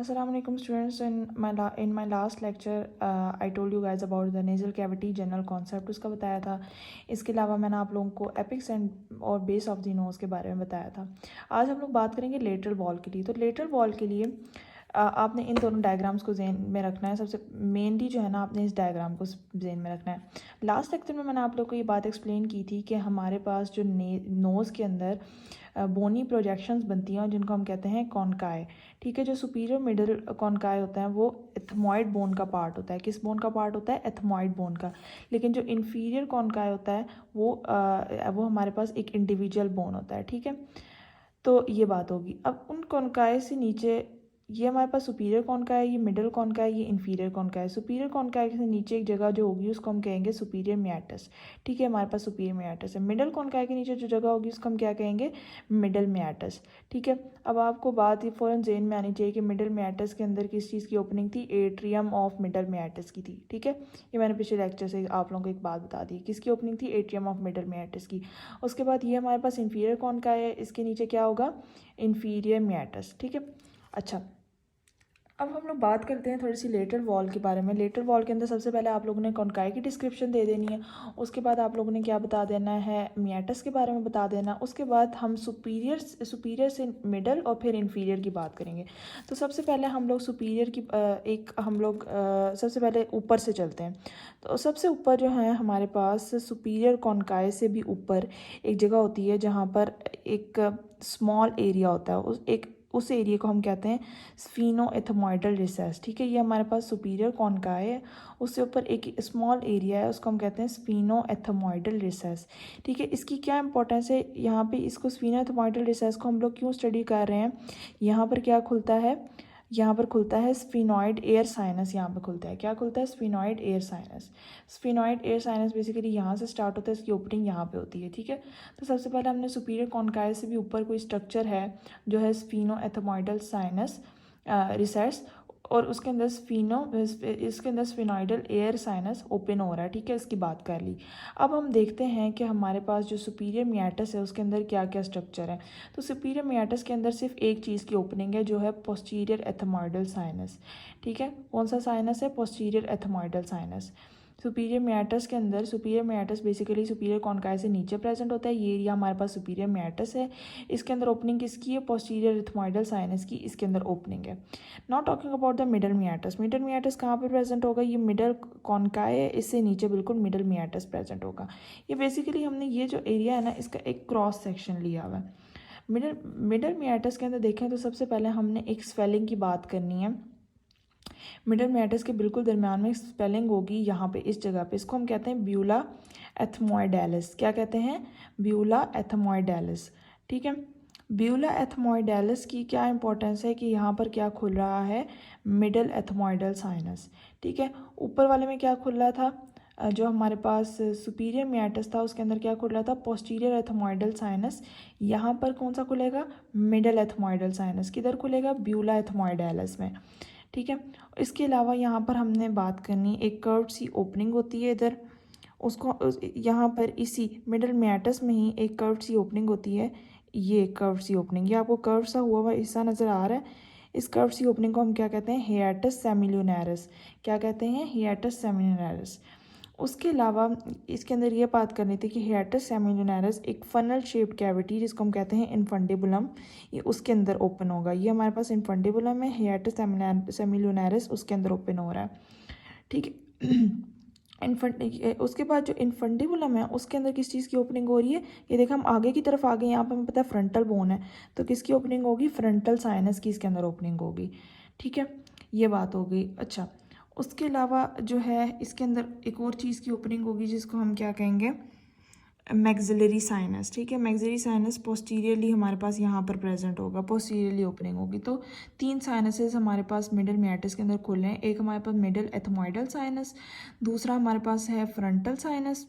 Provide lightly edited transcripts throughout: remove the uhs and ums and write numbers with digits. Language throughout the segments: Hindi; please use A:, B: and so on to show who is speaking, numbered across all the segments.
A: Assalamu alaikum students. In my last lecture I told you guys about the nasal cavity general concept, उसका बताया था। इसके अलावा मैंने आप लोगों को एपिक्स एंड और बेस ऑफ द नोज़ के बारे में बताया था। आज हम लोग बात करेंगे लेटरल वॉल के लिए। तो लेटरल वॉल के लिए आपने इन दोनों डायग्राम्स को जेन में रखना है। सबसे मेनली जो है ना, आपने इस डायग्राम को जेन में रखना है। लास्ट लेक्चर में मैंने आप लोग को ये बात एक्सप्लेन की थी कि हमारे पास जो नोज़ के अंदर बोनी प्रोजेक्शंस बनती हैं जिनको हम कहते हैं कॉनकाई। ठीक है, जो सुपीरियर मिडिल कॉनकाई होता है वो एथमॉइड बोन का पार्ट होता है। किस बोन का पार्ट होता है? एथमॉइड बोन का। लेकिन जो इन्फीरियर कॉनकाई होता है वो हमारे पास एक इंडिविजुअल बोन होता है। ठीक है, तो ये बात होगी। अब उन कॉनकाई से नीचे ये हमारे पास सुपीरियर कॉनकाई, ये मिडिल कॉनकाई, ये इन्फीरियर कॉनकाई। सुपीरियर कॉनकाई से नीचे एक जगह जो होगी उसको हम कहेंगे सुपीरियर मियाटस। ठीक है, हमारे पास सुपीरियर मियाटस है। मिडिल कॉनकाई के नीचे जो जगह होगी उसको हम क्या कहेंगे? मिडिल मियाटस। ठीक है, अब आपको बात ही फ़ौरन जेन में आनी चाहिए कि मिडिल मियाटस के अंदर किस चीज़ की ओपनिंग थी? एट्रियम ऑफ मिडिल मियाटस की थी। ठीक है, ये मैंने पिछले लेक्चर से आप लोगों को एक बात बता दी। किसकी ओपनिंग थी? एट्रियम ऑफ मिडिल मियाटस की। उसके बाद ये हमारे पास इन्फीरियर कॉनकाई है, इसके नीचे क्या होगा? इन्फीरियर मियाटस। ठीक है, अच्छा अब हम लोग बात करते हैं थोड़ी सी लेटरल वॉल के बारे में। लेटरल वॉल के अंदर सबसे पहले आप लोगों ने कॉनकाई की डिस्क्रिप्शन दे देनी है। उसके बाद आप लोगों ने क्या बता देना है? मियाटस के बारे में बता देना। उसके बाद हम सुपीरियर से मिडल और फिर इन्फीरियर की बात करेंगे। तो सबसे पहले हम लोग सुपीरियर की सबसे पहले ऊपर से चलते हैं। तो सबसे ऊपर जो है हमारे पास सुपीरियर कॉनकाई से भी ऊपर एक जगह होती है जहाँ पर एक स्मॉल एरिया होता है। उस एरिया को हम कहते हैं स्फीनोएथमॉइडल रिसेस। ठीक है, ये हमारे पास सुपीरियर कॉनकाई है, उससे ऊपर एक स्मॉल एरिया है, उसको हम कहते हैं स्फीनोएथमॉइडल रिसेस। ठीक है, इसकी क्या इंपॉर्टेंस है यहाँ पे? इसको स्फीनोएथमॉइडल रिसेस को हम लोग क्यों स्टडी कर रहे हैं? यहाँ पर क्या खुलता है? यहाँ पर खुलता है स्फीनॉइड एयर साइनस। यहाँ पर खुलता है, क्या खुलता है? Sphenoid air sinus. Sphenoid air sinus basically यहाँ से स्टार्ट होता है, इसकी ओपनिंग यहाँ पे होती है। ठीक है, तो सबसे पहले हमने सुपीरियर कॉनकाई से भी ऊपर कोई स्ट्रक्चर है जो है स्फीनोएथमॉइडल साइनस रिसेस, और उसके अंदर इसके अंदर स्फीनॉइडल एयर साइनस ओपन हो रहा है। ठीक है, इसकी बात कर ली। अब हम देखते हैं कि हमारे पास जो सुपीरियर मियाटस है उसके अंदर क्या क्या स्ट्रक्चर है। तो सुपीरियर मियाटस के अंदर सिर्फ एक चीज़ की ओपनिंग है जो है पोस्टीरियर एथमॉइडल साइनस। ठीक है, कौन सा साइनस है? Posterior ethmoidal sinus. सुपीरियर मियाटस के अंदर, सुपीरियर मियाटस बेसिकली सुपीरियर कॉनकाई से नीचे प्रेजेंट होता है। ये एरिया हमारे पास सुपीरियर मियाटस है। इसके अंदर ओपनिंग किसकी है? पोस्टीरियर एथमॉइडल साइनस की इसके अंदर ओपनिंग है। Not talking about the middle meatus. Middle meatus कहाँ पर प्रेजेंट होगा? ये मिडल कॉनकाई है, इससे नीचे बिल्कुल मिडल मियाटस प्रेजेंट होगा। ये बेसिकली हमने ये जो एरिया है ना, इसका एक क्रॉस सेक्शन लिया हुआ है। मिडल मियाटस के अंदर देखें तो सबसे पहले हमने एक स्वेलिंग की बात करनी है। मिडल मियाटस के बिल्कुल दरम्यान में स्पेलिंग होगी यहाँ पे, इस जगह पे। इसको हम कहते हैं ब्यूला एथमॉइडेलिस। क्या कहते हैं? ब्यूला एथमॉइडेलिस। ठीक है, ब्यूला एथमॉइडेलिस की क्या इंपॉर्टेंस है कि यहाँ पर क्या खुल रहा है? Middle ethmoidal sinus. ठीक है, ऊपर वाले में क्या खुल रहा था? जो हमारे पास सुपीरियर मियाटस था उसके अंदर क्या खुल रहा था? Posterior ethmoidal sinus. यहाँ पर कौन सा खुलेगा? Middle ethmoidal sinus. किधर खुलेगा? ब्यूला एथमॉइडेलिस में। ठीक है, इसके अलावा यहाँ पर हमने बात करनी, एक कर्व सी ओपनिंग होती है इधर, उसको यहाँ पर इसी मिडल मियाटस में ही एक कर्व सी ओपनिंग होती है। ये कर्व सी ओपनिंग, ये आपको कर्व सा हुआ हिस्सा नज़र आ रहा है। इस कर्व सी ओपनिंग को हम क्या कहते हैं? हियाटस सेमिलुनैरिस। क्या कहते हैं? हियाटस सेमिलुनैरिस। उसके अलावा इसके अंदर ये बात करनी थी कि हियाटस सेमिलुनैरिस एक फनल शेप्ड कैविटी जिसको हम कहते हैं इनफंडिबुलम, ये उसके अंदर ओपन होगा। ये हमारे पास इनफंडिबुलम है, हियाटस सेमिलुनैरिस उसके अंदर ओपन हो रहा है। ठीक है, उसके बाद जो इनफंडिबुलम है उसके अंदर किस चीज़ की ओपनिंग हो रही है? ये देखो, हम आगे की तरफ आ गए, यहाँ पर हमें पता है फ्रंटल बोन है, तो किसकी ओपनिंग होगी? फ्रंटल साइनस की इसके अंदर ओपनिंग होगी। ठीक है, ये बात हो गई। अच्छा, उसके अलावा जो है इसके अंदर एक और चीज़ की ओपनिंग होगी जिसको हम क्या कहेंगे? Maxillary sinus. ठीक है, मैक्सिलरी साइनस पोस्टीरियरली हमारे पास यहाँ पर प्रेजेंट होगा, पोस्टीरियरली ओपनिंग होगी। तो 3 साइनसेस हमारे पास मिडल मियाटस के अंदर खुले हैं। एक हमारे पास मिडल एथमॉइडल साइनस, दूसरा हमारे पास है फ्रंटल साइनस,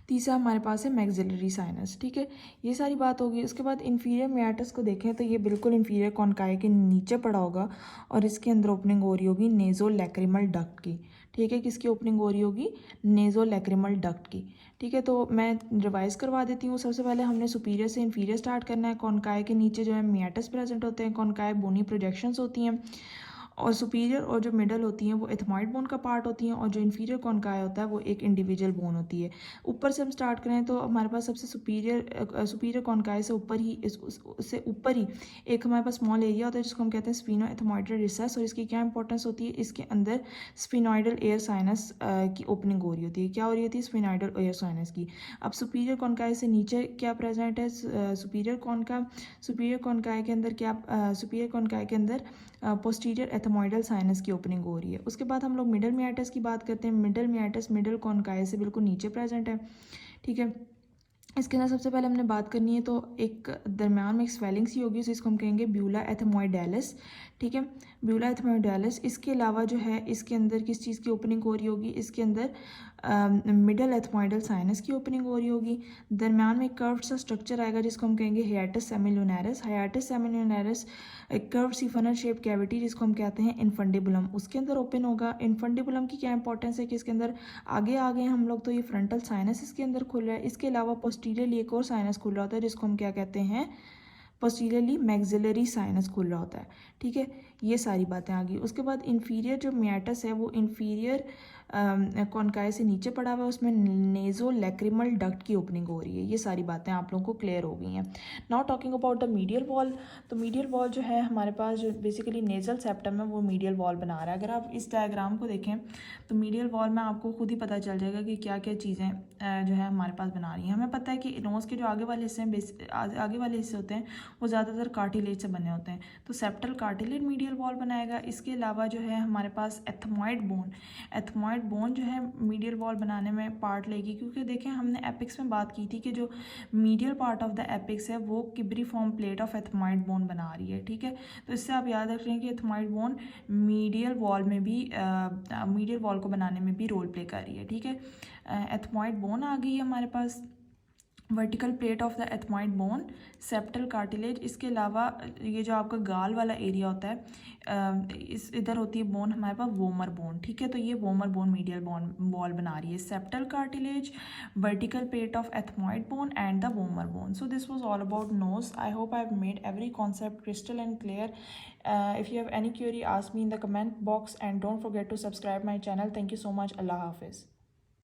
A: तीसरा हमारे पास है मैक्सिलरी साइनस, ठीक है। ये सारी बात होगी। उसके बाद इन्फीरियर मियाटस को देखें तो ये बिल्कुल इन्फीरियर कॉन्काई के नीचे पड़ा होगा और इसके अंदर ओपनिंग हो रही होगी नेजो लैक्रिमल डक्ट की, ठीक है। किसकी ओपनिंग हो रही होगी? नेजो लैक्रिमल डक्ट की, ठीक है। तो मैं रिवाइज करवा देती हूँ। सबसे पहले हमने सुपीरियर से इन्फीरियर स्टार्ट करना है। कॉन्काई के नीचे जो है मियाटस प्रेजेंट होते हैं, कॉन्काई बोनी प्रोजेक्शंस होती हैं, और सुपीरियर और जो मिडल होती हैं वो एथमॉइड बोन का पार्ट होती हैं, और जो इन्फीरियर कॉन्काई होता है वो एक इंडिविजुअल बोन होती है। ऊपर से हम स्टार्ट करें तो हमारे पास सबसे सुपीरियर कॉन्काई से ऊपर ही उससे ऊपर ही एक हमारे पास स्मॉल एरिया होता है जिसको हम कहते हैं स्फीनो एथमॉइडल रिसेस, और इसकी क्या इंपॉर्टेंस होती है? इसके अंदर स्फिनॉइडल एयर साइनस की ओपनिंग हो रही होती है। क्या हो रही होती है? स्फिनॉइडल एयर साइनस की। अब सुपीरियर कॉन्काई से नीचे क्या प्रेजेंट है? सुपीरियर कॉन्काई के अंदर क्या सुपीरियर कॉन्काई के अंदर पोस्टीरियर एथमॉइडल साइनस की ओपनिंग हो रही है। उसके बाद हम लोग मिडल मियाटस की बात करते हैं। मिडल मियाटस मिडल कॉन्काई से बिल्कुल नीचे प्रेजेंट है, ठीक है। इसके अंदर सबसे पहले हमने बात करनी है तो एक दरम्यान में एक स्वेलिंग सी होगी, जिसको हम कहेंगे ब्यूला एथमॉइडेलिस, ठीक है। ब्यूला एथमॉइडेलिस। इसके अलावा जो है इसके अंदर किस चीज़ की ओपनिंग हो रही होगी? इसके अंदर मिडल एथमॉइडल साइनस की ओपनिंग हो रही होगी। दरम्यान में कर्व सा स्ट्रक्चर आएगा जिसको हम कहेंगे हियाटस सेमिलुनैरिस। हियाटस सेमिलुनैरिस एक कर्व सी फनल शेप कैविटी जिसको हम कहते हैं इनफंडिबुलम, उसके अंदर ओपन होगा। इनफंडिबुलम की क्या इंपॉर्टेंस है कि इसके अंदर आगे हम लोग तो ये फ्रंटल साइनस इसके अंदर खुल रहा है। इसके अलावा पोस्टीरियरली एक और साइनस खुल रहा होता है जिसको हम क्या कहते हैं? पोस्टीरियरली मैक्सिलरी साइनस खुल रहा होता है, ठीक है। ये सारी बातें आ गई। उसके बाद इन्फीरियर जो मियाटस है वो इन्फीरियर कॉन्काई से नीचे पड़ा हुआ है, उसमें नेजो लैक्रिमल डक्ट की ओपनिंग हो रही है। ये सारी बातें आप लोगों को क्लियर हो गई हैं। Now talking about the medial wall, तो मीडियल वॉल जो है हमारे पास जो बेसिकली नेजल सेप्टम है वो मीडियल वॉल बना रहा है। अगर आप इस डायग्राम को देखें तो मीडियल वॉल में आपको खुद ही पता चल जाएगा कि क्या क्या चीज़ें जो है हमारे पास बना रही हैं। हमें पता है कि नोज़ के जो आगे वाले हिस्से हैं, आगे वाले हिस्से होते हैं वो ज़्यादातर कार्टिलेज से बने होते हैं, तो सेप्टल कार्टिलेज मीडियल वॉल बनाएगा। इसके अलावा जो है हमारे पास एथमॉइड बोन जो है मीडियल वॉल बनाने में पार्ट लेगी, क्योंकि देखें हमने एपिक्स में बात की थी कि जो medial part of the apex है वो cribriform plate of ethmoid bone बना रही है, ठीक है। तो इससे आप याद रख रहे हैं कि एथमॉइड बोन मीडियल वॉल में भी मीडियल वॉल को बनाने में भी रोल प्ले कर रही है, ठीक है। एथमॉइड बोन आ गई है हमारे पास, vertical plate of the ethmoid bone, septal cartilage. इसके अलावा ये जो आपका गाल वाला एरिया होता है इस इधर होती है बोन हमारे पास वोमर बोन, ठीक है। तो ये vomer bone medial bone wall बना रही है। Septal cartilage, vertical plate of ethmoid bone and the vomer bone. So this was all about nose. I hope I have made every concept crystal and clear. If you have any query, ask me in the comment box and don't forget to subscribe my channel. Thank you so much. Allah Hafiz.